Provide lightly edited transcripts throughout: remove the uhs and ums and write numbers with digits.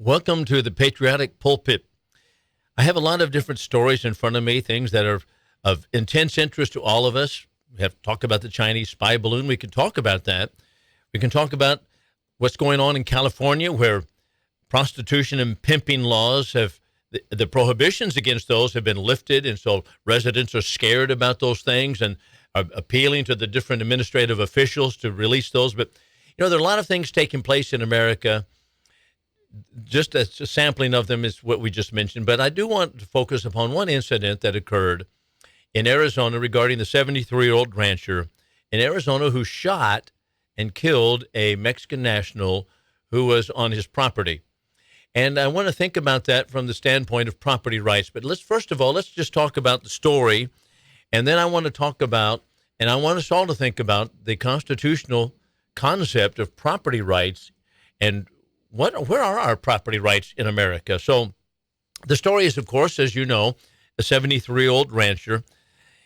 Welcome to the Patriotic Pulpit. I have a lot of different stories in front of me, things that are of intense interest to all of us. We have to talk about the Chinese spy balloon. We can talk about that. We can talk about what's going on in California, where prostitution and pimping laws have, the prohibitions against those have been lifted, and so residents are scared about those things and are appealing to the different administrative officials to release those. But, there are a lot of things taking place in America. Just a sampling of them is what we just mentioned. But I do want to focus upon one incident that occurred in Arizona regarding the 73-year-old rancher in Arizona who shot and killed a Mexican national who was on his property. And I want to think about that from the standpoint of property rights. But first of all, let's just talk about the story. And then I want to talk about, and I want us all to think about the constitutional concept of property rights and where are our property rights in America? So the story is, of course, as you know, a 73-year-old rancher.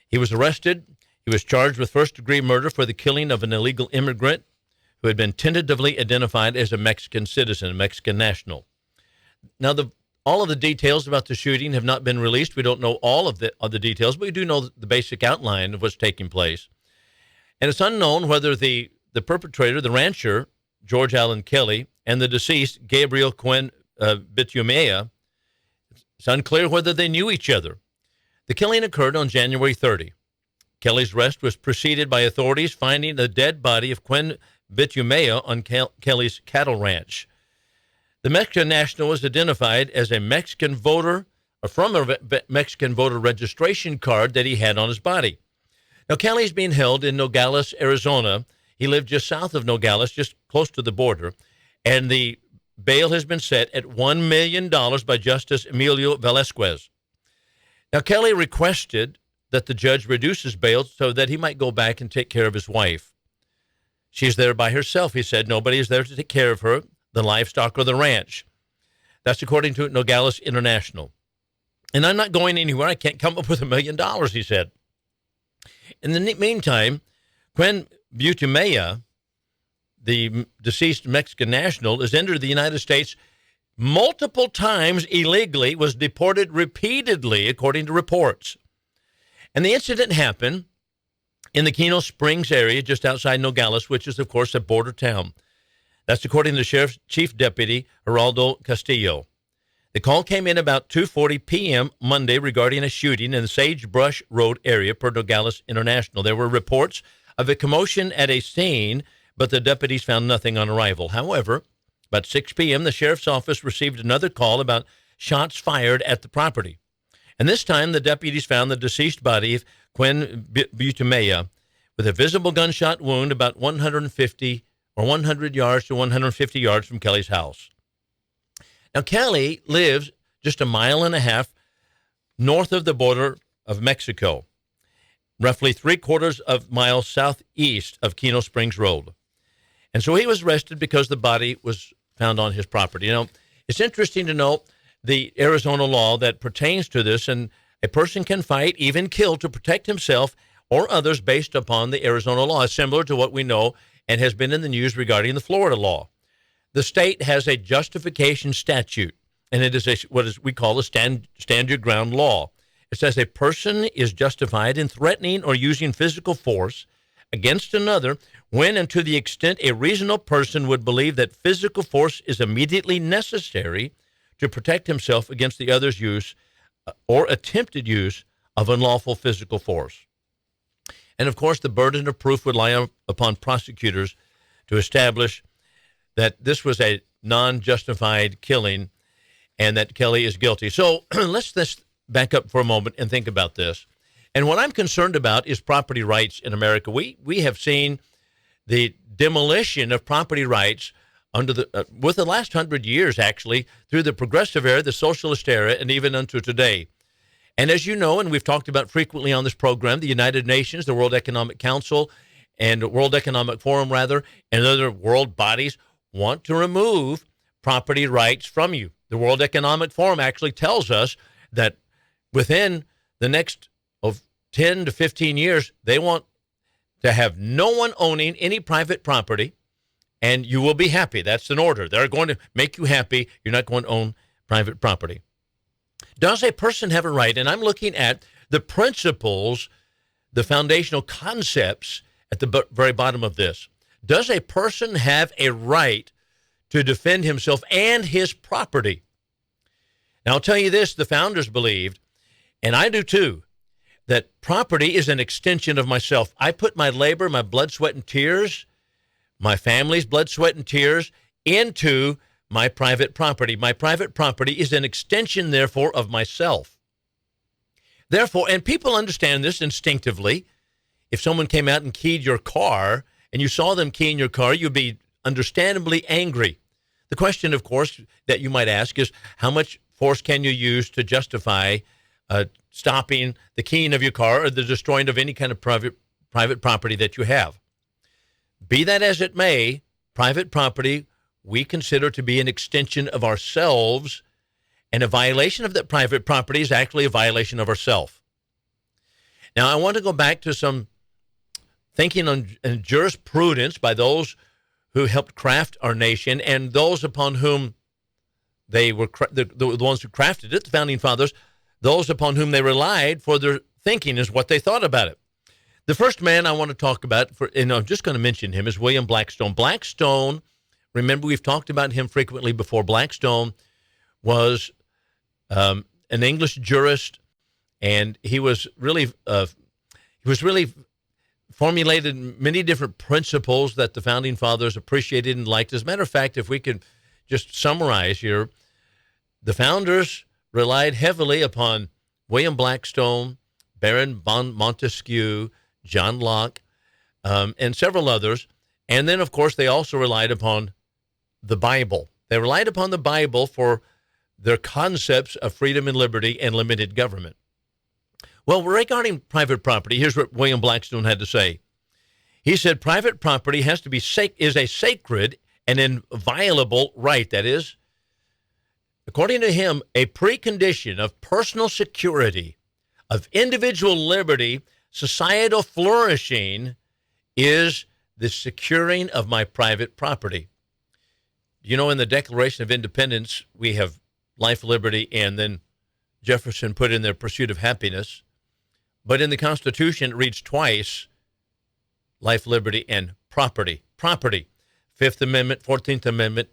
He was arrested. He was charged with first-degree murder for the killing of an illegal immigrant who had been tentatively identified as a Mexican citizen, a Mexican national. Now, all of the details about the shooting have not been released. We don't know all of the details, but we do know the basic outline of what's taking place. And it's unknown whether the perpetrator, the rancher, George Allen Kelly, and the deceased, Gabriel Cuen-Butimea, it's unclear whether they knew each other. The killing occurred on January 30. Kelly's arrest was preceded by authorities finding the dead body of Cuen-Butimea on Kelly's cattle ranch. The Mexican national was identified as a Mexican voter, or from a Mexican voter registration card that he had on his body. Now, Kelly's being held in Nogales, Arizona. He lived just south of Nogales, just close to the border, and the bail has been set at $1 million by Justice Emilio Velasquez. Now, Kelly requested that the judge reduce his bail so that he might go back and take care of his wife. She's there by herself, he said. Nobody is there to take care of her, the livestock, or the ranch. That's according to Nogales International. And I'm not going anywhere. I can't come up with $1 million, he said. In the meantime, Cuen-Butimea, the deceased Mexican national, has entered the United States multiple times illegally, was deported repeatedly, according to reports. And the incident happened in the Keno Springs area, just outside Nogales, which is, of course, a border town. That's according to the Sheriff's Chief Deputy, Geraldo Castillo. The call came in about 2:40 p.m. Monday regarding a shooting in the Sagebrush Road area per Nogales International. There were reports of a commotion at a scene, but the deputies found nothing on arrival. However, about 6 p.m., the sheriff's office received another call about shots fired at the property. And this time, the deputies found the deceased body of Cuen-Butimea with a visible gunshot wound about 150 or 100 yards to 150 yards from Kelly's house. Now, Kelly lives just a mile and a half north of the border of Mexico, roughly 3/4 of a mile southeast of Keno Springs Road. And so he was arrested because the body was found on his property. It's interesting to note the Arizona law that pertains to this, and a person can fight, even kill, to protect himself or others based upon the Arizona law. It's similar to what we know and has been in the news regarding the Florida law. The state has a justification statute, and it is what we call a stand your ground law. It says a person is justified in threatening or using physical force against another when and to the extent a reasonable person would believe that physical force is immediately necessary to protect himself against the other's use or attempted use of unlawful physical force. And, of course, the burden of proof would lie upon prosecutors to establish that this was a non-justified killing and that Kelly is guilty. So let's back up for a moment and think about this. And what I'm concerned about is property rights in America. We have seen the demolition of property rights under with the last 100 years, actually, through the progressive era, the socialist era, and even unto today. And as you know, and we've talked about frequently on this program, the United Nations, the World Economic Council, and World Economic Forum, rather, and other world bodies want to remove property rights from you. The World Economic Forum actually tells us that within the next 10 to 15 years, they want to have no one owning any private property, and you will be happy. That's an order. They're going to make you happy. You're not going to own private property. Does a person have a right? And I'm looking at the principles, the foundational concepts at the very bottom of this. Does a person have a right to defend himself and his property? Now, I'll tell you this, the founders believed, and I do too, that property is an extension of myself. I put my labor, my blood, sweat, and tears, my family's blood, sweat, and tears into my private property. My private property is an extension, therefore, of myself. Therefore, and people understand this instinctively. If someone came out and keyed your car and you saw them keying your car, you'd be understandably angry. The question, of course, that you might ask is, how much force can you use to justify stopping the keying of your car or the destroying of any kind of private property that you have? Be that as it may, private property we consider to be an extension of ourselves, and a violation of that private property is actually a violation of ourself. Now, I want to go back to some thinking on jurisprudence by those who helped craft our nation and those upon whom they were the ones who crafted it, the founding fathers, those upon whom they relied for their thinking is what they thought about it. The first man I want to talk about, and I'm just going to mention him, is William Blackstone. Blackstone, remember we've talked about him frequently before. Blackstone was an English jurist, and he was really formulated many different principles that the founding fathers appreciated and liked. As a matter of fact, if we could just summarize here, the founders relied heavily upon William Blackstone, Baron von Montesquieu, John Locke, and several others. And then, of course, they also relied upon the Bible. They relied upon the Bible for their concepts of freedom and liberty and limited government. Well, regarding private property, here's what William Blackstone had to say. He said, private property is a sacred and inviolable right. That is, according to him, a precondition of personal security, of individual liberty, societal flourishing is the securing of my private property. You know, in the Declaration of Independence, we have life, liberty, and then Jefferson put in their pursuit of happiness. But in the Constitution, it reads twice, life, liberty, and property. Property. Fifth Amendment, 14th Amendment.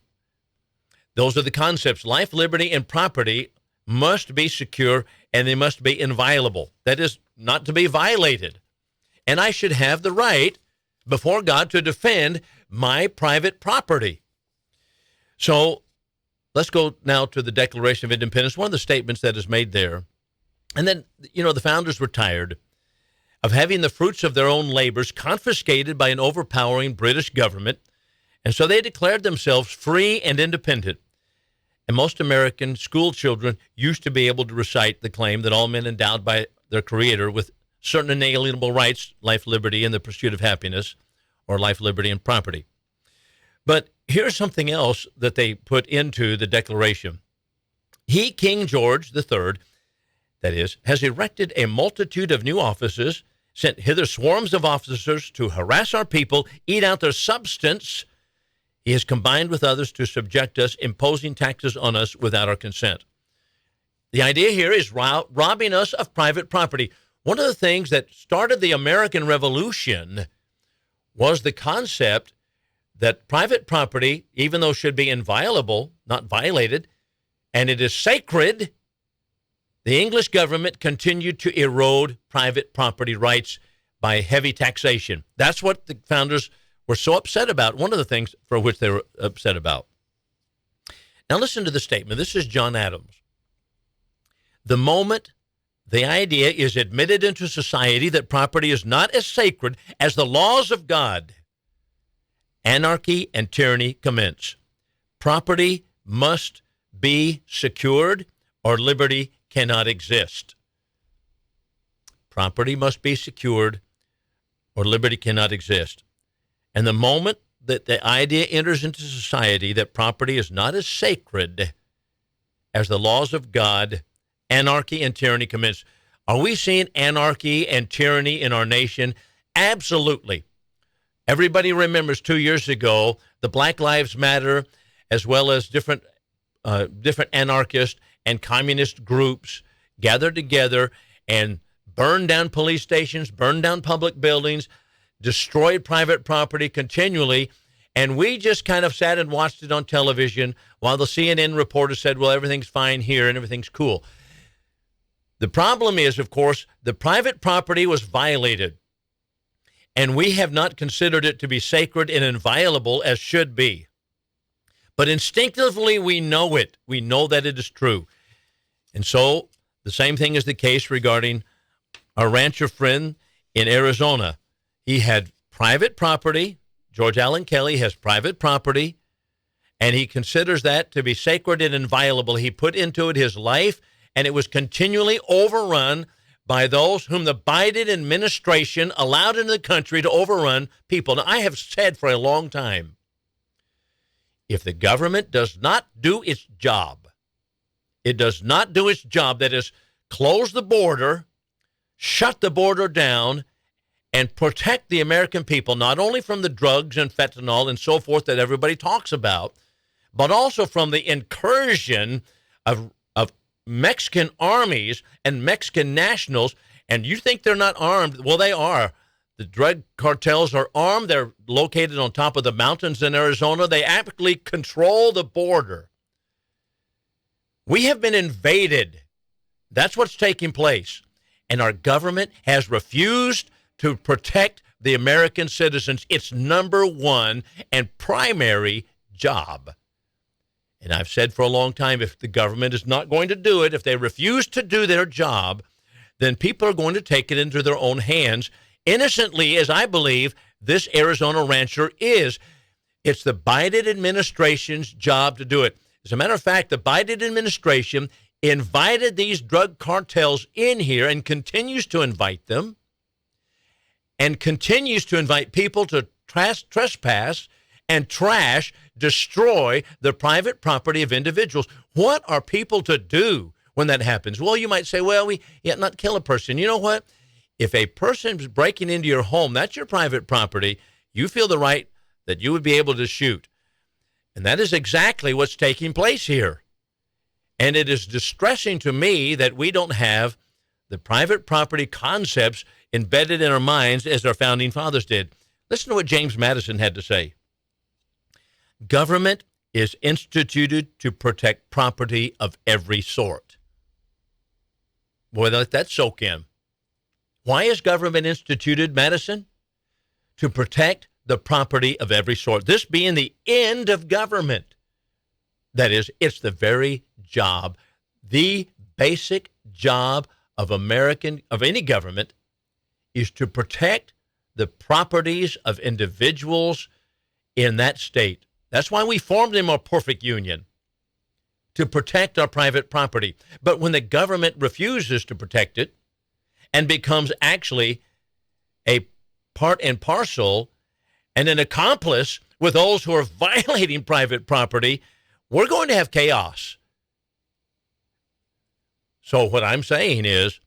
Those are the concepts. Life, liberty, and property must be secure, and they must be inviolable. That is, not to be violated. And I should have the right before God to defend my private property. So let's go now to the Declaration of Independence, one of the statements that is made there. And then, you know, the founders were tired of having the fruits of their own labors confiscated by an overpowering British government, and so they declared themselves free and independent. And most American school children used to be able to recite the claim that all men endowed by their Creator with certain inalienable rights, life, liberty, and the pursuit of happiness, or life, liberty, and property. But here's something else that they put into the Declaration. He, King George III, that is, has erected a multitude of new offices, sent hither swarms of officers to harass our people, eat out their substance. He has combined with others to subject us, imposing taxes on us without our consent. The idea here is robbing us of private property. One of the things that started the American Revolution was the concept that private property, even though should be inviolable, not violated, and it is sacred, the English government continued to erode private property rights by heavy taxation. That's what the founders were so upset about, one of the things for which they were upset about. Now listen to the statement. This is John Adams. The moment the idea is admitted into society that property is not as sacred as the laws of God, anarchy and tyranny commence. Property must be secured or liberty cannot exist. Property must be secured or liberty cannot exist. And the moment that the idea enters into society that property is not as sacred as the laws of God, anarchy and tyranny commence. Are we seeing anarchy and tyranny in our nation? Absolutely. Everybody remembers 2 years ago the Black Lives Matter, as well as different anarchist and communist groups gathered together and burned down police stations, burned down public buildings, destroyed private property continually. And we just kind of sat and watched it on television while the CNN reporter said, well, everything's fine here and everything's cool. The problem is, of course, the private property was violated. And we have not considered it to be sacred and inviolable as should be. But instinctively, we know it. We know that it is true. And so the same thing is the case regarding our rancher friend in Arizona. He had private property. George Allen Kelly has private property, and he considers that to be sacred and inviolable. He put into it his life, and it was continually overrun by those whom the Biden administration allowed into the country to overrun people. Now, I have said for a long time, if the government does not do its job, it does not do its job, that is, close the border, shut the border down, and protect the American people, not only from the drugs and fentanyl and so forth that everybody talks about, but also from the incursion of Mexican armies and Mexican nationals. And you think they're not armed? Well, they are. The drug cartels are armed. They're located on top of the mountains in Arizona. They actually control the border. We have been invaded. That's what's taking place. And our government has refused to protect the American citizens. Its number one and primary job. And I've said for a long time, if the government is not going to do it, if they refuse to do their job, then people are going to take it into their own hands, innocently, as I believe this Arizona rancher is. It's the Biden administration's job to do it. As a matter of fact, the Biden administration invited these drug cartels in here and continues to invite them and continues to invite people to trespass and trash, destroy the private property of individuals. What are people to do when that happens? Well, you might say, well, we not kill a person. You know what? If a person is breaking into your home, that's your private property. You feel the right that you would be able to shoot. And that is exactly what's taking place here. And it is distressing to me that we don't have the private property concepts embedded in our minds as our founding fathers did. Listen to what James Madison had to say. Government is instituted to protect property of every sort. Boy, let that soak in. Why is government instituted, Madison? To protect the property of every sort. This being the end of government. That is, it's the very job, the basic job of any government is to protect the properties of individuals in that state. That's why we formed a more perfect union, to protect our private property. But when the government refuses to protect it and becomes actually a part and parcel and an accomplice with those who are violating private property, we're going to have chaos. So what I'm saying is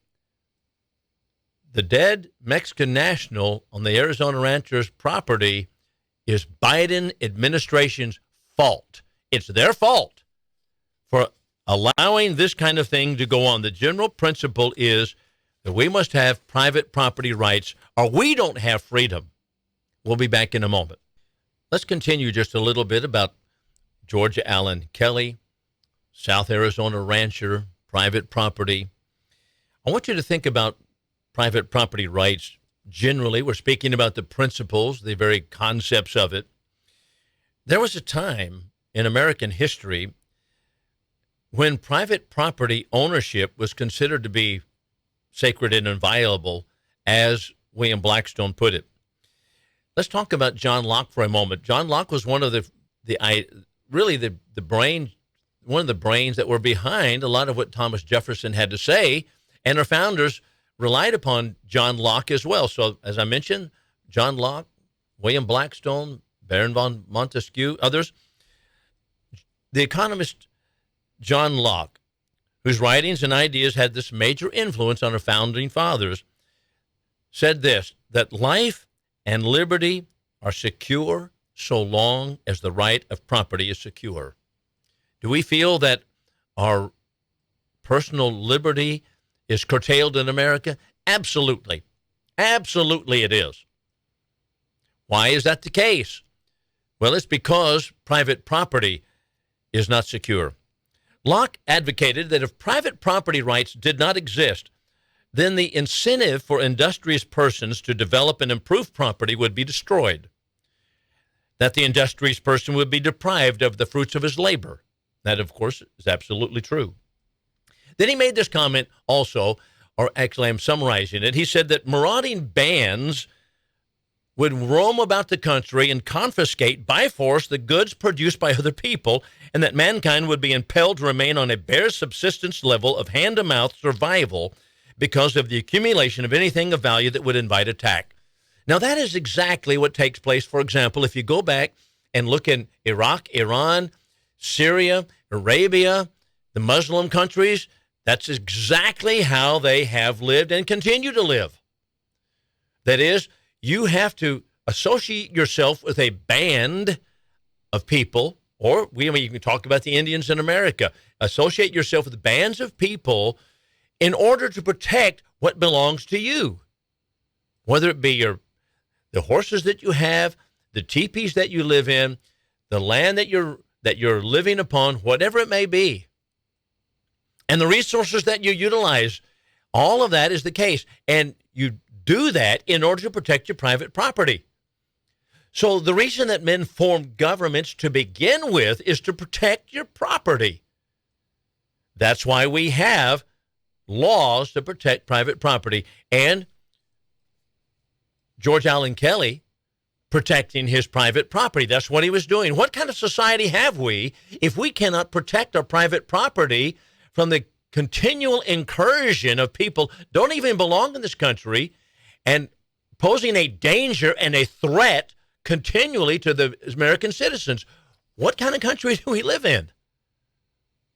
the dead Mexican national on the Arizona rancher's property is Biden administration's fault. It's their fault for allowing this kind of thing to go on. The general principle is that we must have private property rights or we don't have freedom. We'll be back in a moment. Let's continue just a little bit about George Allen Kelly, South Arizona rancher, private property. I want you to think about private property rights. Generally, we're speaking about the principles, the very concepts of it. There was a time in American history when private property ownership was considered to be sacred and inviolable, as William Blackstone put it. Let's talk about John Locke for a moment. John Locke was one of the brains that were behind a lot of what Thomas Jefferson had to say, and our founders relied upon John Locke as well. So, as I mentioned, John Locke, William Blackstone, Baron von Montesquieu, others. The economist John Locke, whose writings and ideas had this major influence on our founding fathers, said this, that life and liberty are secure so long as the right of property is secure. Do we feel that our personal liberty is curtailed in America? Absolutely. Absolutely it is. Why is that the case? Well, it's because private property is not secure. Locke advocated that if private property rights did not exist, then the incentive for industrious persons to develop and improve property would be destroyed. That the industrious person would be deprived of the fruits of his labor. That, of course, is absolutely true. Then he made this comment also, or actually I'm summarizing it. He said that marauding bands would roam about the country and confiscate by force the goods produced by other people, and that mankind would be impelled to remain on a bare subsistence level of hand-to-mouth survival because of the accumulation of anything of value that would invite attack. Now, that is exactly what takes place. For example, if you go back and look in Iraq, Iran, Syria, Arabia, the Muslim countries, that's exactly how they have lived and continue to live. That is, you have to associate yourself with a band of people, or you can talk about the Indians in America. Associate yourself with bands of people in order to protect what belongs to you, whether it be the horses that you have, the teepees that you live in, the land that you're living upon, whatever it may be, and the resources that you utilize. All of that is the case, and you do that in order to protect your private property. So the reason that men form governments to begin with is to protect your property. That's why we have laws to protect private property. And George Allen Kelly protecting his private property. That's what he was doing. What kind of society have we if we cannot protect our private property from the continual incursion of people who don't even belong in this country and posing a danger and a threat continually to the American citizens? What kind of country do we live in?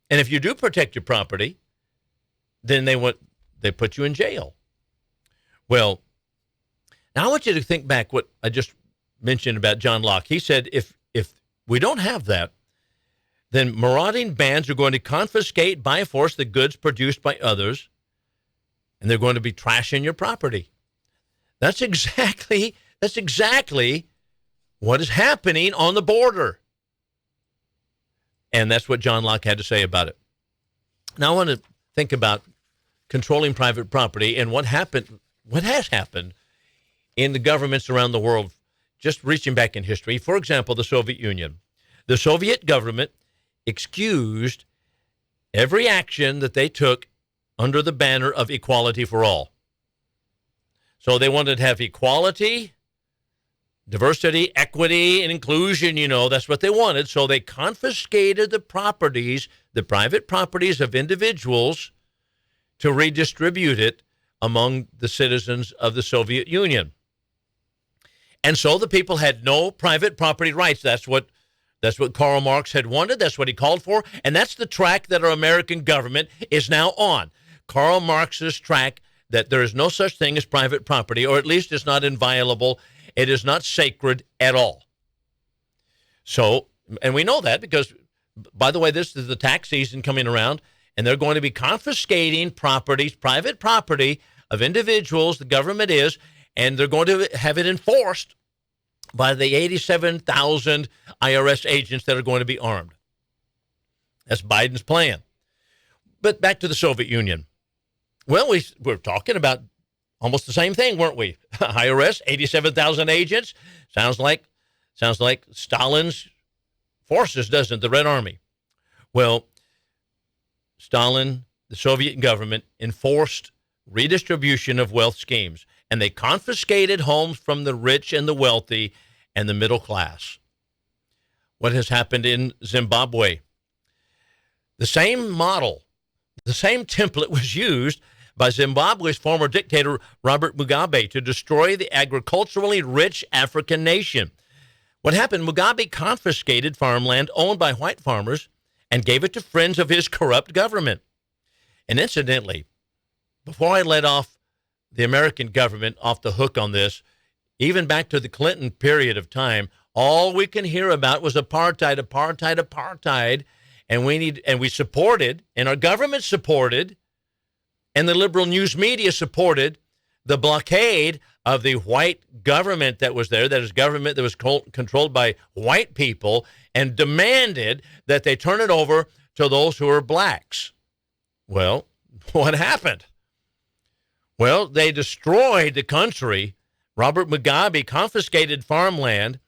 And if you do protect your property, then they put you in jail. Well, now I want you to think back what I just mentioned about John Locke. He said if we don't have that, then marauding bands are going to confiscate by force the goods produced by others, and they're going to be trashing your property. That's exactly what is happening on the border. And that's what John Locke had to say about it. Now I want to think about controlling private property and what has happened in the governments around the world, just reaching back in history. For example, the Soviet Union. The Soviet government excused every action that they took under the banner of equality for all. So they wanted to have equality, diversity, equity, and inclusion. That's what they wanted. So they confiscated the private properties of individuals to redistribute it among the citizens of the Soviet Union. And so the people had no private property rights. That's what Karl Marx had wanted. That's what he called for. And that's the track that our American government is now on. Karl Marx's track that there is no such thing as private property, or at least it's not inviolable. It is not sacred at all. So, and we know that because, by the way, this is the tax season coming around, and they're going to be confiscating properties, private property of individuals, the government is, and they're going to have it enforced by the 87,000 IRS agents that are going to be armed. That's Biden's plan. But back to the Soviet Union. Well, we're talking about almost the same thing, weren't we? IRS, 87,000 agents. Sounds like Stalin's forces, doesn't it? The Red Army. Well, Stalin, the Soviet government, enforced redistribution of wealth schemes, and they confiscated homes from the rich and the wealthy and the middle class. What has happened in Zimbabwe? The same model, the same template was used by Zimbabwe's former dictator, Robert Mugabe, to destroy the agriculturally rich African nation. What happened? Mugabe confiscated farmland owned by white farmers and gave it to friends of his corrupt government. And incidentally, before I let off the American government off the hook on this, even back to the Clinton period of time, All we can hear about was apartheid, apartheid, apartheid, and we supported, and our government supported, and the liberal news media supported the blockade of the white government that was there, that is government that was controlled by white people, and demanded that they turn it over to those who are blacks. Well, what happened? Well, they destroyed the country. Robert Mugabe confiscated farmland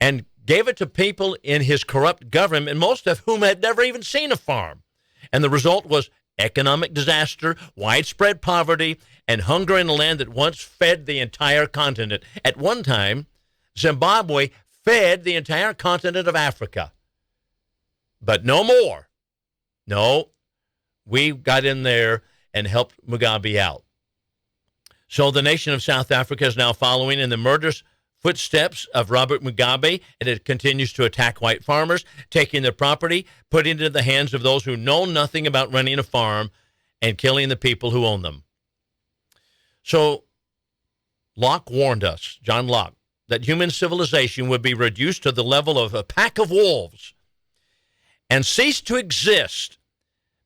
and gave it to people in his corrupt government, most of whom had never even seen a farm. And the result was economic disaster, widespread poverty, and hunger in a land that once fed the entire continent. At one time, Zimbabwe fed the entire continent of Africa. But no more. No, we got in there and helped Mugabe out. So the nation of South Africa is now following in the murderous footsteps of Robert Mugabe, and it continues to attack white farmers, taking their property, putting it into the hands of those who know nothing about running a farm, and killing the people who own them. So Locke warned us, John Locke, that human civilization would be reduced to the level of a pack of wolves and cease to exist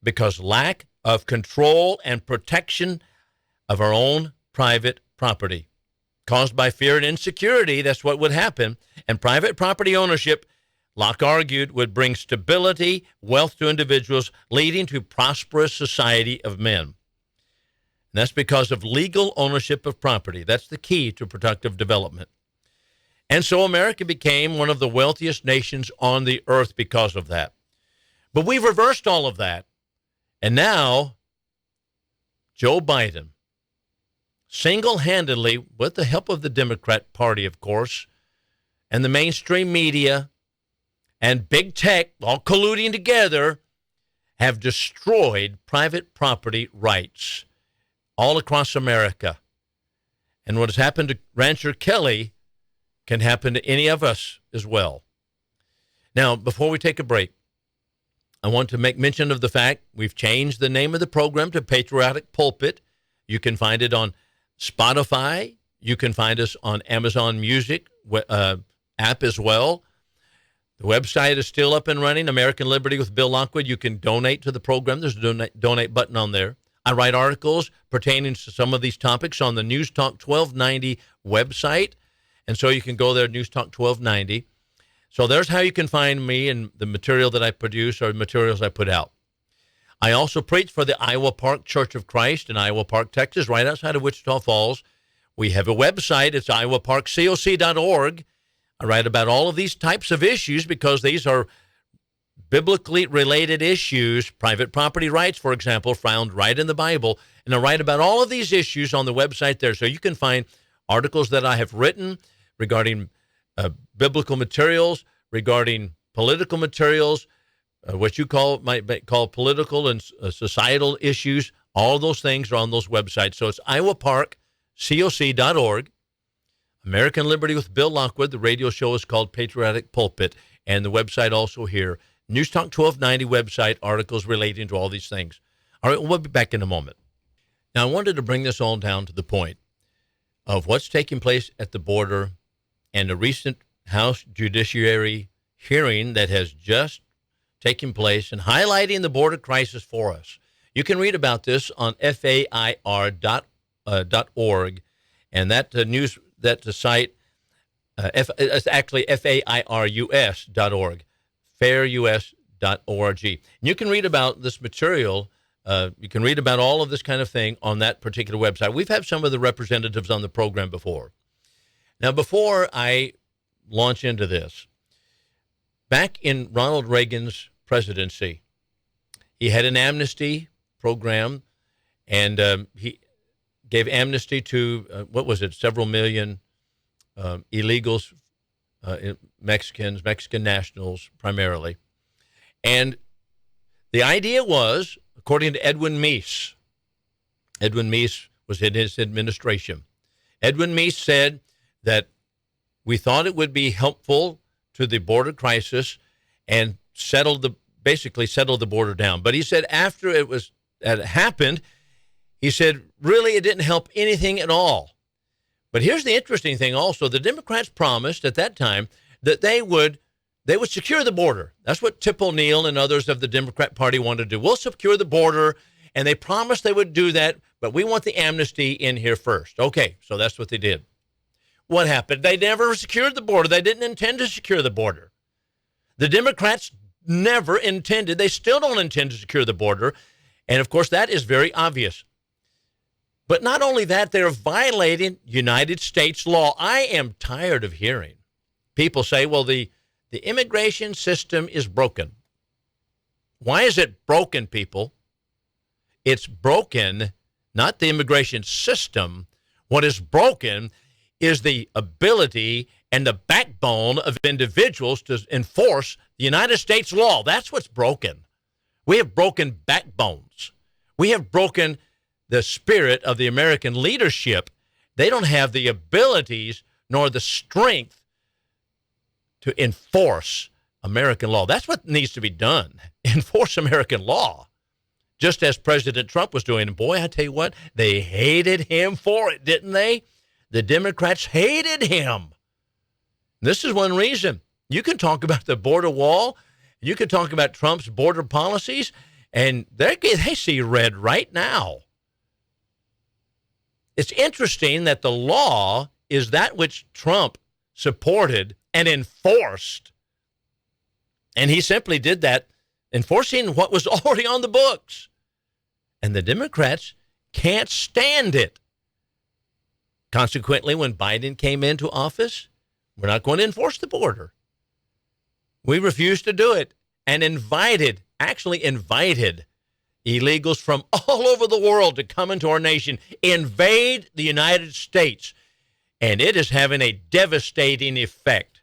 because lack of control and protection of our own private property. Caused by fear and insecurity, that's what would happen. And private property ownership, Locke argued, would bring stability, wealth to individuals, leading to prosperous society of men. And that's because of legal ownership of property. That's the key to productive development. And so America became one of the wealthiest nations on the earth because of that. But we've reversed all of that. And now, Joe Biden, single-handedly, with the help of the Democrat Party, of course, and the mainstream media and big tech, all colluding together, have destroyed private property rights all across America. And what has happened to Rancher Kelly can happen to any of us as well. Now, before we take a break, I want to make mention of the fact we've changed the name of the program to Patriotic Pulpit. You can find it on Spotify. You can find us on Amazon Music app as well. The website is still up and running, American Liberty with Bill Lockwood. You can donate to the program. There's a donate button on there. I write articles pertaining to some of these topics on the News Talk 1290 website, and so you can go there, News Talk 1290. So there's how you can find me and the material that I produce or materials I put out. I also preach for the Iowa Park Church of Christ in Iowa Park, Texas, right outside of Wichita Falls. We have a website. It's iowaparkcoc.org. I write about all of these types of issues because these are biblically related issues. Private property rights, for example, found right in the Bible. And I write about all of these issues on the website there. So you can find articles that I have written regarding biblical materials, regarding political materials, what you might call political and societal issues. All those things are on those websites. So it's iowaparkcoc.org. American Liberty with Bill Lockwood. The radio show is called Patriotic Pulpit. And the website also here, News Talk 1290 website, articles relating to all these things. All right, we'll be back in a moment. Now, I wanted to bring this all down to the point of what's taking place at the border and the recent House Judiciary hearing that has just taking place and highlighting the border crisis for us. You can read about this on fair.org, and that news, that the site, it's actually fairus.org, fairus.org. And you can read about this material. You can read about all of this kind of thing on that particular website. We've had some of the representatives on the program before. Now, before I launch into this, back in Ronald Reagan's presidency, he had an amnesty program, and he gave amnesty to, several million illegals, Mexican nationals primarily. And the idea was, according to Edwin Meese was in his administration. Edwin Meese said that we thought it would be helpful to the border crisis and basically settle the border down. But he said after it happened, he said, really, it didn't help anything at all. But here's the interesting thing also. The Democrats promised at that time that they would secure the border. That's what Tip O'Neill and others of the Democrat Party wanted to do. We'll secure the border, and they promised they would do that, but we want the amnesty in here first. Okay, so that's what they did. What happened? They never secured the border. They didn't intend to secure the border. The Democrats never intended, they still don't intend to secure the border, and of course that is very obvious. But not only that, they're violating United States law. I am tired of hearing people say, well, the immigration system is broken. Why is it broken, people? It's broken, not the immigration system. What is broken is the ability and the backbone of individuals to enforce the United States law. That's what's broken. We have broken backbones. We have broken the spirit of the American leadership. They don't have the abilities nor the strength to enforce American law. That's what needs to be done. Enforce American law. Just as President Trump was doing. And boy, I tell you what, they hated him for it, didn't they? The Democrats hated him. This is one reason. You can talk about the border wall. You can talk about Trump's border policies, and they see red right now. It's interesting that the law is that which Trump supported and enforced. And he simply did that, enforcing what was already on the books. And the Democrats can't stand it. Consequently, when Biden came into office, we're not going to enforce the border. We refused to do it and actually invited illegals from all over the world to come into our nation, invade the United States, and it is having a devastating effect.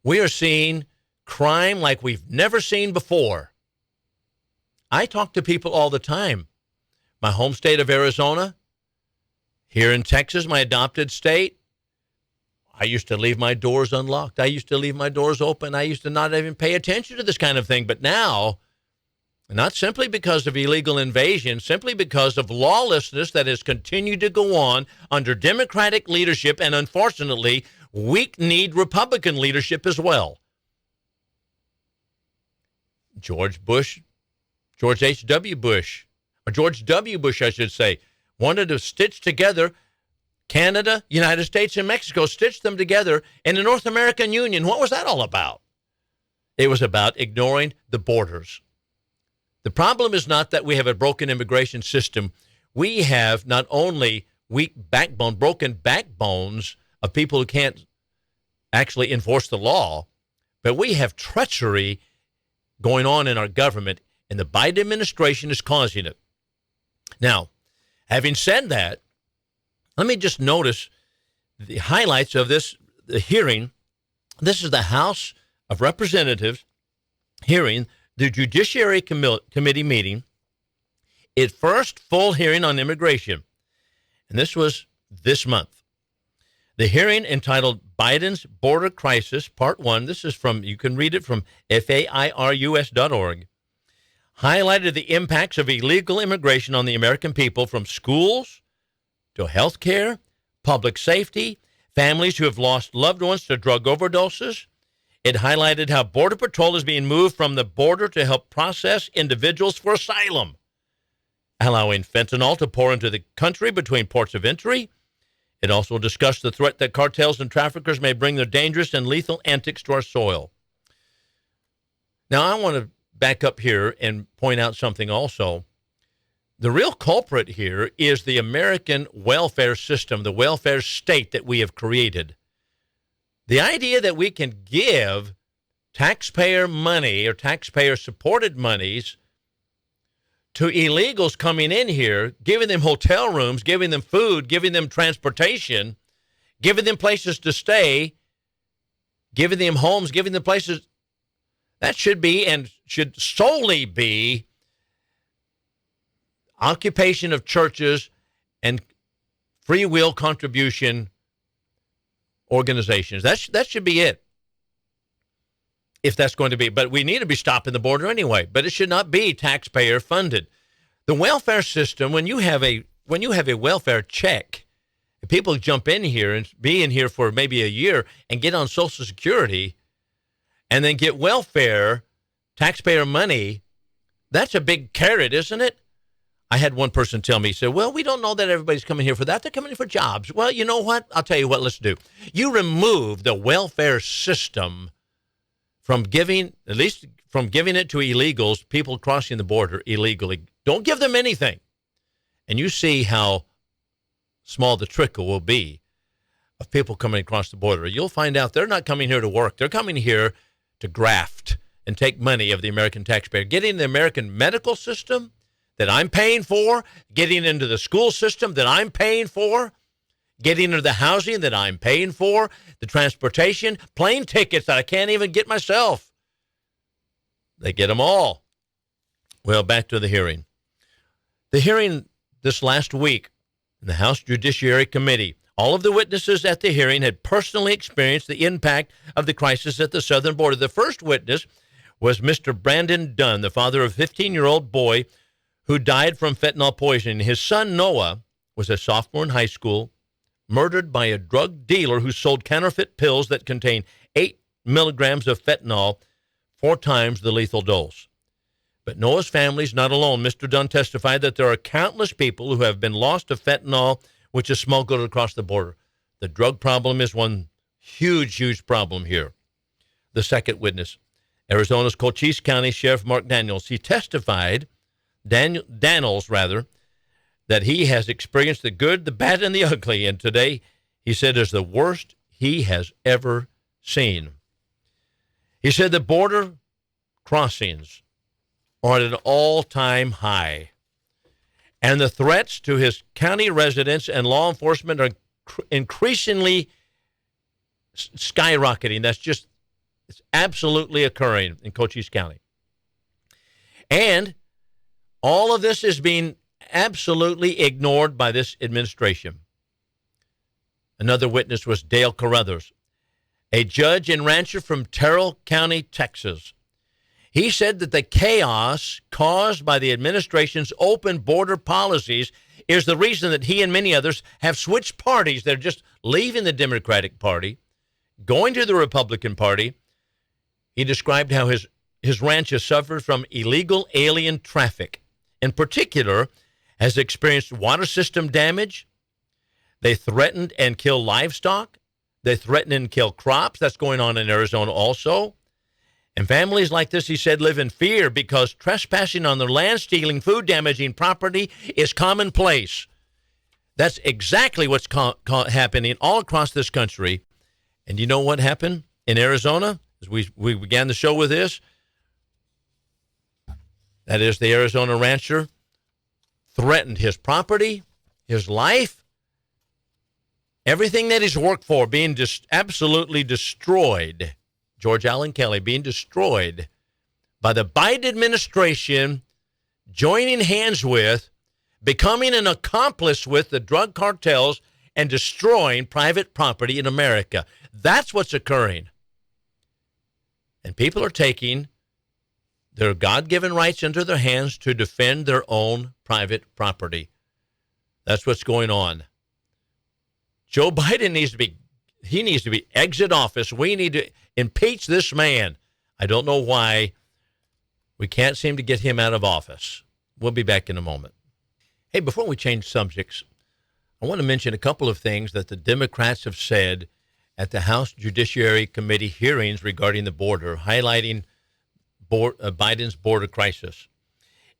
We are seeing crime like we've never seen before. I talk to people all the time. My home state of Arizona, here in Texas, my adopted state, I used to leave my doors unlocked. I used to leave my doors open. I used to not even pay attention to this kind of thing. But now, not simply because of illegal invasion, simply because of lawlessness that has continued to go on under Democratic leadership and, unfortunately, weak-kneed Republican leadership as well. George H.W. Bush, or George W. Bush, I should say, wanted to stitch together Canada, United States, and Mexico, stitched them together in the North American Union. What was that all about? It was about ignoring the borders. The problem is not that we have a broken immigration system. We have not only broken backbones of people who can't actually enforce the law, but we have treachery going on in our government, and the Biden administration is causing it. Now, having said that, let me just notice the highlights of the hearing. This is the House of Representatives hearing, the Judiciary Committee meeting, its first full hearing on immigration. And this was this month. The hearing, entitled Biden's Border Crisis, Part 1, this is you can read it from fairus.org, highlighted the impacts of illegal immigration on the American people, from schools to health care, public safety, families who have lost loved ones to drug overdoses. It highlighted how Border Patrol is being moved from the border to help process individuals for asylum, allowing fentanyl to pour into the country between ports of entry. It also discussed the threat that cartels and traffickers may bring their dangerous and lethal antics to our soil. Now, I want to back up here and point out something also. The real culprit here is the American welfare system, the welfare state that we have created. The idea that we can give taxpayer money or taxpayer-supported monies to illegals coming in here, giving them hotel rooms, giving them food, giving them transportation, giving them places to stay, giving them homes, giving them places, that should be and should solely be occupation of churches and free will contribution organizations. That should be it. If that's going to be, but we need to be stopping the border anyway. But it should not be taxpayer funded. The welfare system, when you have a welfare check, People jump in here and be in here for maybe a year and get on Social Security and then get welfare, taxpayer money. That's a big carrot, isn't it? I had one person tell me, he said, well, we don't know that everybody's coming here for that. They're coming here for jobs. Well, you know what? I'll tell you what, let's do. You remove the welfare system from giving, at least from giving it to illegals, people crossing the border illegally. Don't give them anything. And you see how small the trickle will be of people coming across the border. You'll find out they're not coming here to work. They're coming here to graft and take money of the American taxpayer. Getting the American medical system that I'm paying for, getting into the school system that I'm paying for, getting into the housing that I'm paying for, the transportation, plane tickets that I can't even get myself. They get them all. Well, back to the hearing. The hearing this last week in the House Judiciary Committee, all of the witnesses at the hearing had personally experienced the impact of the crisis at the southern border. The first witness was Mr. Brandon Dunn, the father of a 15-year-old boy who died from fentanyl poisoning. His son, Noah, was a sophomore in high school, murdered by a drug dealer who sold counterfeit pills that contain 8 milligrams of fentanyl, 4 times the lethal dose. But Noah's family is not alone. Mr. Dunn testified that there are countless people who have been lost to fentanyl, which is smuggled across the border. The drug problem is one huge, huge problem here. The second witness, Arizona's Cochise County Sheriff Mark Daniels, he testified, Daniels, that he has experienced the good, the bad, and the ugly, and today, he said, is the worst he has ever seen. He said the border crossings are at an all-time high, and the threats to his county residents and law enforcement are increasingly skyrocketing. It's absolutely occurring in Cochise County. And all of this is being absolutely ignored by this administration. Another witness was Dale Carruthers, a judge and rancher from Terrell County, Texas. He said that the chaos caused by the administration's open border policies is the reason that he and many others have switched parties. They're just leaving the Democratic Party, going to the Republican Party. He described how his ranch has suffered from illegal alien traffic. In particular, has experienced water system damage. They threatened and kill livestock. They threaten and kill crops. That's going on in Arizona also. And families like this, he said, live in fear because trespassing on their land, stealing food, damaging property is commonplace. That's exactly what's happening all across this country. And you know what happened in Arizona? As we began the show with this, that is, the Arizona rancher threatened his property, his life, everything that he's worked for being just absolutely destroyed. George Allen Kelly being destroyed by the Biden administration, joining hands with, becoming an accomplice with the drug cartels and destroying private property in America. That's what's occurring. And people are taking their God-given rights into their hands to defend their own private property. That's what's going on. Joe Biden needs to be exit office. We need to impeach this man. I don't know why we can't seem to get him out of office. We'll be back in a moment. Hey, before we change subjects, I want to mention a couple of things that the Democrats have said at the House Judiciary Committee hearings regarding the border, highlighting Biden's border crisis.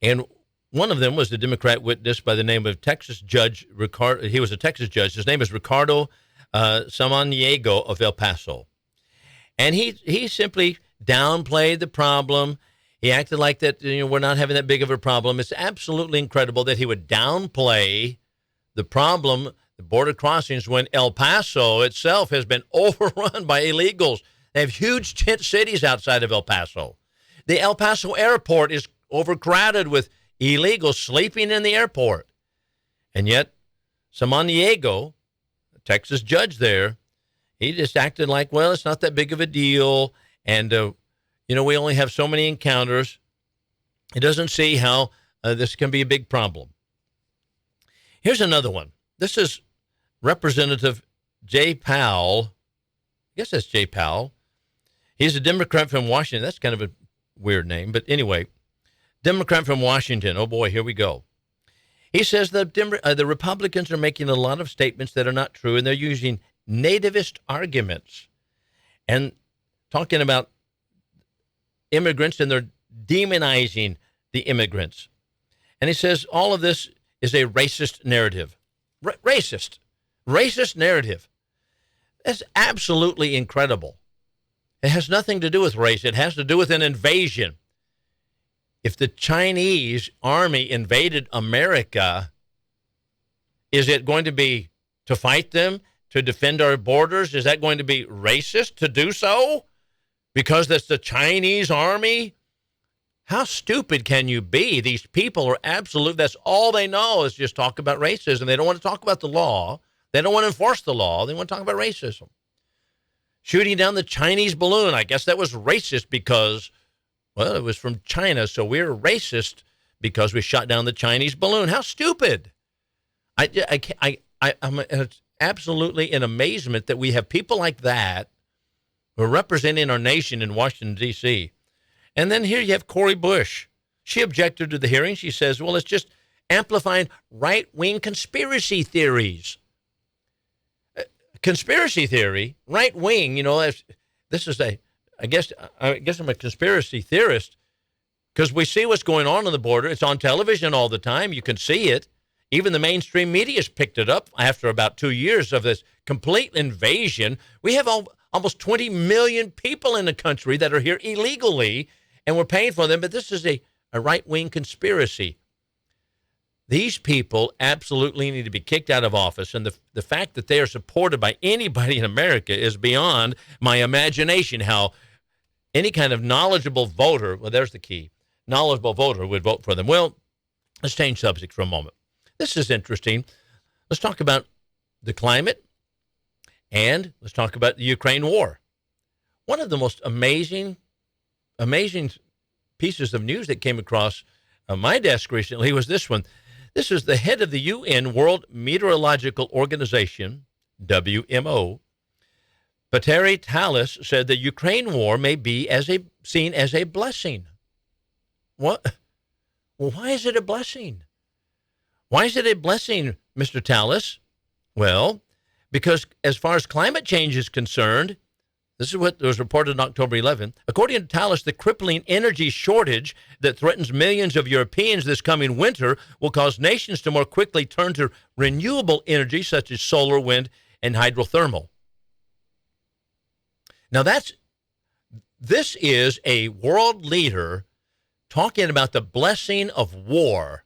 And one of them was the Democrat witness by the name of Texas Judge Ricardo. He was a Texas judge. His name is Ricardo Samaniego of El Paso. And he simply downplayed the problem. He acted like that, we're not having that big of a problem. It's absolutely incredible that he would downplay the problem, the border crossings, when El Paso itself has been overrun by illegals. They have huge tent cities outside of El Paso. The El Paso airport is overcrowded with illegals sleeping in the airport. And yet, Samaniego, a Texas judge there, he just acted like, well, it's not that big of a deal. And, we only have so many encounters. He doesn't see how this can be a big problem. Here's another one. This is Representative Jay Powell, I guess that's Jay Powell. He's a Democrat from Washington. That's kind of a weird name, but anyway, Democrat from Washington. Oh boy, here we go. He says the Republicans are making a lot of statements that are not true, and they're using nativist arguments and talking about immigrants, and they're demonizing the immigrants. And he says all of this is a racist narrative. Racist narrative. That's absolutely incredible. It has nothing to do with race. It has to do with an invasion. If the Chinese army invaded America, is it going to be to fight them, to defend our borders? Is that going to be racist to do so? Because that's the Chinese army? How stupid can you be? These people are absolute. That's all they know is just talk about racism. They don't want to talk about the law. They don't want to enforce the law. They want to talk about racism. Shooting down the Chinese balloon. I guess that was racist because, well, it was from China, so we're racist because we shot down the Chinese balloon. How stupid! I'm absolutely in amazement that we have people like that who are representing our nation in Washington, D.C. And then here you have Cori Bush. She objected to the hearing. She says, well, it's just amplifying right-wing conspiracy theories. Conspiracy theory, right-wing, this is I guess I'm a conspiracy theorist because we see what's going on the border. It's on television all the time. You can see it. Even the mainstream media's picked it up after about 2 years of this complete invasion. We have almost 20 million people in the country that are here illegally, and we're paying for them, but this is a right-wing conspiracy. These people absolutely need to be kicked out of office, and the fact that they are supported by anybody in America is beyond my imagination, how any kind of knowledgeable voter, well, there's the key, knowledgeable voter would vote for them. Well, let's change subject for a moment. This is interesting. Let's talk about the climate, and let's talk about the Ukraine war. One of the most amazing pieces of news that came across my desk recently was this one. This is the head of the UN World Meteorological Organization, WMO. Petteri Talas said the Ukraine war may be seen as a blessing. What? Well, why is it a blessing? Why is it a blessing, Mr. Talas? Well, because as far as climate change is concerned, this is what was reported on October 11th. According to Talas, the crippling energy shortage that threatens millions of Europeans this coming winter will cause nations to more quickly turn to renewable energy such as solar, wind, and hydrothermal. Now this is a world leader talking about the blessing of war,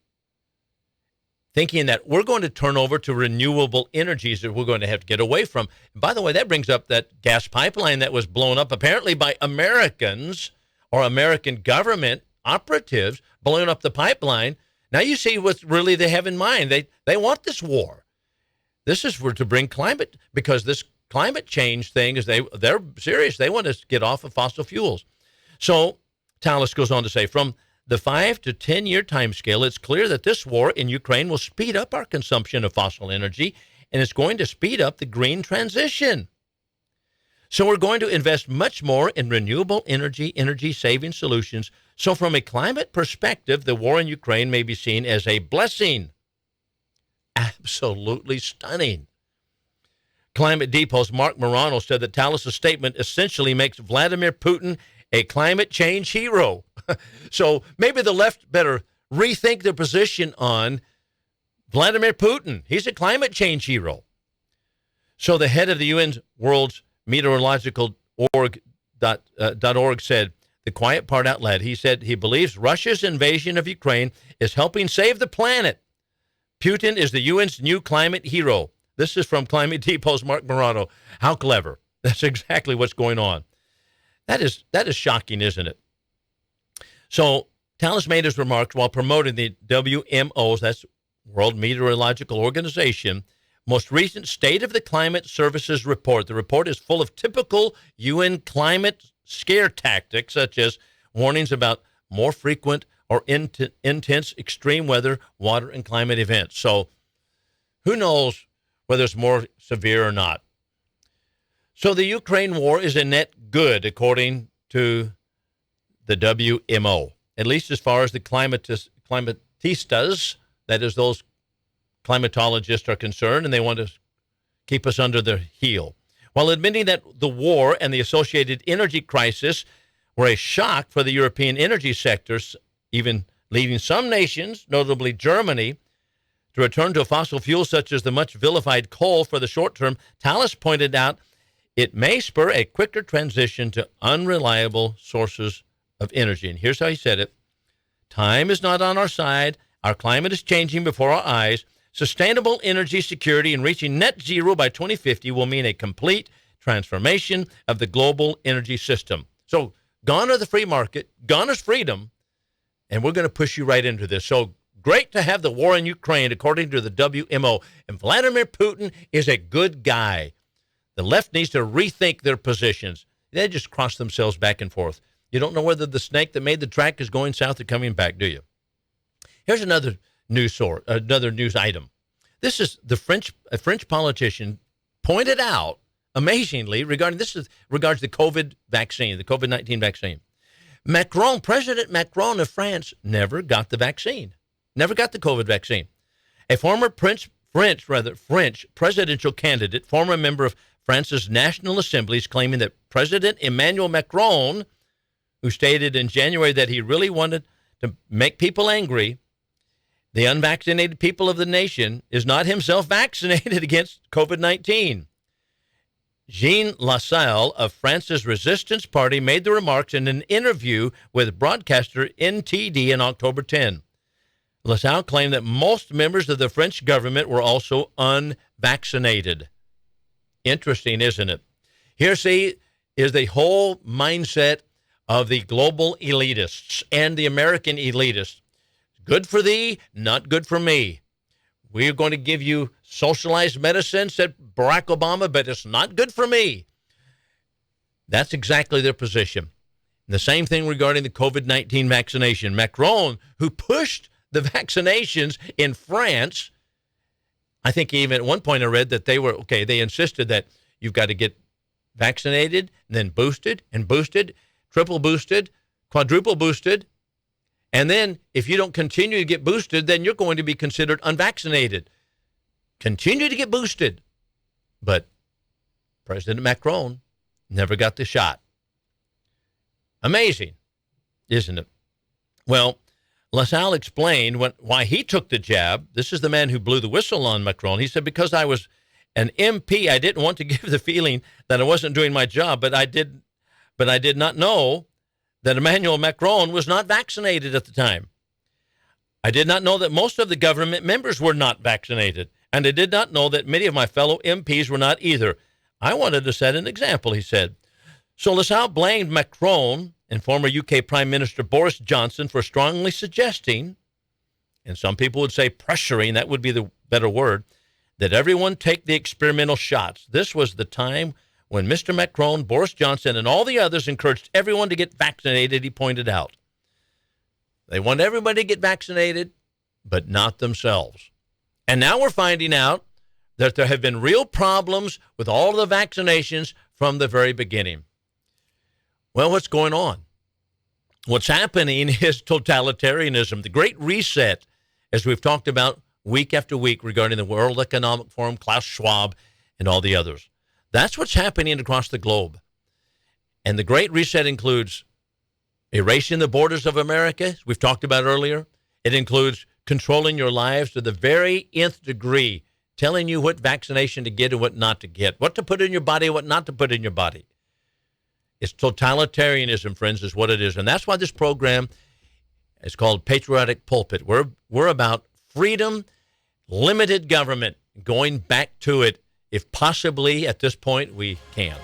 thinking that we're going to turn over to renewable energies that we're going to have to get away from. And by the way, that brings up that gas pipeline that was blown up apparently by Americans or American government operatives blowing up the pipeline. Now you see what really they have in mind. They want this war. This is to bring climate, because this climate change thing is they're serious. They want us to get off of fossil fuels. So Talas goes on to say, from the 5 to 10 year time scale, it's clear that this war in Ukraine will speed up our consumption of fossil energy, and it's going to speed up the green transition. So we're going to invest much more in renewable energy saving solutions. So from a climate perspective, the war in Ukraine may be seen as a blessing. Absolutely stunning. Climate Depot's Mark Morano said that Talas' statement essentially makes Vladimir Putin a climate change hero. So maybe the left better rethink their position on Vladimir Putin. He's a climate change hero. So the head of the UN's World Meteorological org said the quiet part out loud. He said he believes Russia's invasion of Ukraine is helping save the planet. Putin is the UN's new climate hero. This is from Climate Depot's Mark Morano. How clever. That's exactly what's going on. That is shocking, isn't it? So Talas made his remarks while promoting the WMO's, that's World Meteorological Organization, most recent State of the Climate Services report. The report is full of typical UN climate scare tactics, such as warnings about more frequent or intense extreme weather, water, and climate events. So who knows whether it's more severe or not. So the Ukraine war is a net good, according to the WMO, at least as far as the climatistas, that is, those climatologists are concerned, and they want to keep us under their heel. While admitting that the war and the associated energy crisis were a shock for the European energy sectors, even leading some nations, notably Germany, to return to fossil fuels such as the much vilified coal for the short term, Thales pointed out it may spur a quicker transition to unreliable sources of energy. And here's how he said it. Time is not on our side. Our climate is changing before our eyes. Sustainable energy security and reaching net zero by 2050 will mean a complete transformation of the global energy system. So gone are the free market, gone is freedom, and we're going to push you right into this. So great to have the war in Ukraine, according to the WMO. And Vladimir Putin is a good guy. The left needs to rethink their positions. They just cross themselves back and forth. You don't know whether the snake that made the track is going south or coming back, do you? Here's another news source, another news item. This is a French politician pointed out, amazingly, regards the COVID vaccine, the COVID-19 vaccine. President Macron of France never got the vaccine, never got the COVID vaccine. A former French presidential candidate, former member of France's National Assembly, is claiming that President Emmanuel Macron, who stated in January that he really wanted to make people angry, the unvaccinated people of the nation, is not himself vaccinated against COVID-19. Jean Lassalle of France's Resistance Party made the remarks in an interview with broadcaster NTD in October 10. Lassalle claimed that most members of the French government were also unvaccinated. Interesting, isn't it? Here, see, is the whole mindset of the global elitists and the American elitists. Good for thee, not good for me. We're going to give you socialized medicine, said Barack Obama, but it's not good for me. That's exactly their position. And the same thing regarding the COVID-19 vaccination. Macron, who pushed the vaccinations in France, I think even at one point I read that they insisted that you've got to get vaccinated, and then boosted, triple boosted, quadruple boosted. And then if you don't continue to get boosted, then you're going to be considered unvaccinated. Continue to get boosted. But President Macron never got the shot. Amazing, isn't it? Well, Lassalle explained why he took the jab. This is the man who blew the whistle on Macron. He said, because I was an MP, I didn't want to give the feeling that I wasn't doing my job, but I did not know that Emmanuel Macron was not vaccinated at the time. I did not know that most of the government members were not vaccinated, and I did not know that many of my fellow MPs were not either. I wanted to set an example, he said. So Lassalle blamed Macron and former UK Prime Minister Boris Johnson for strongly suggesting, and some people would say pressuring, that would be the better word, that everyone take the experimental shots. This was the time when Mr. Macron, Boris Johnson, and all the others encouraged everyone to get vaccinated, he pointed out. They want everybody to get vaccinated, but not themselves. And now we're finding out that there have been real problems with all of the vaccinations from the very beginning. Well, what's going on? What's happening is totalitarianism, the Great Reset, as we've talked about week after week regarding the World Economic Forum, Klaus Schwab, and all the others. That's what's happening across the globe. And the Great Reset includes erasing the borders of America, as we've talked about earlier. It includes controlling your lives to the very nth degree, telling you what vaccination to get and what not to get, what to put in your body, what not to put in your body. It's totalitarianism, friends, is what it is. And that's why this program is called Patriotic Pulpit. We're about freedom, limited government, going back to it if possibly at this point we can.